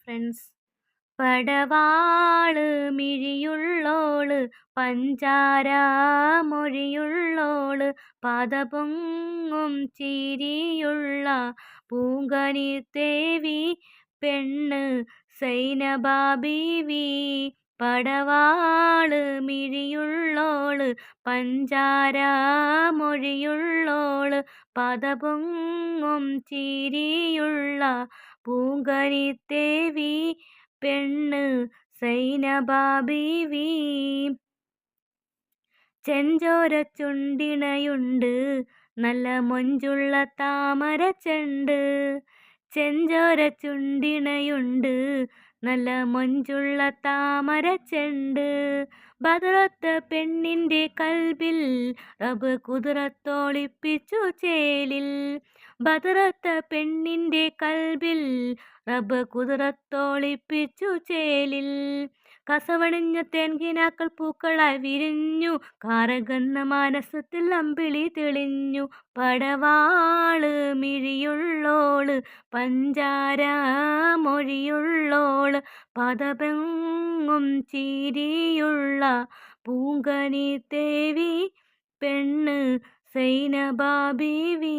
Friends. പടവാള് മിഴിയുള്ളോള്, പഞ്ചാര മൊഴിയുള്ളോള്, പദപൊങ്ങും ചിരിയുള്ള പൂങ്കനിത്തേവി പെണ്ണ് സൈനബാ ബീവി. പടവാള് മിഴിയുള്ളോള്, പഞ്ചാര മൊഴിയുള്ളോള്, പദപൊങ്ങും ചിരിയുള്ള പൂങ്കനിത്തേവി പെണ്ണ് സൈനബാ ബീവി. ചെഞ്ചോര ചുണ്ടിണയുണ്ട്, നല്ല മൊഞ്ചുള്ള താമരച്ചെണ്ട്. ചെഞ്ചോര ചുണ്ടിണയുണ്ട്, നല്ല മൊഞ്ചുള്ള താമരച്ചെണ്ട്. ബദറൊത്ത പെണ്ണിൻ്റെ കൽബിൽ റബ്ബ് കുതിരത്തൊളിപ്പിച്ചു ചേലിൽ. ബദറൊത്ത പെണ്ണിൻ്റെ കൽബിൽ റബ്ബ് കുതിരത്തൊളിപ്പിച്ചു ചേലിൽ. കസവണിഞ്ഞ തേൻകിനാക്കൾ പൂക്കളായി വിരിഞ്ഞു, കാറകന്ന മാനസത്തിൽ അമ്പിളി തെളിഞ്ഞു. പടവാള് മിഴിയുള്ളോള്, പഞ്ചാര മൊഴിയുള്ളോള്, പദപൊങ്ങും ചിരിയുള്ള പൂങ്കനിത്തേവി പെണ്ണ് സൈനബാ ബീവി.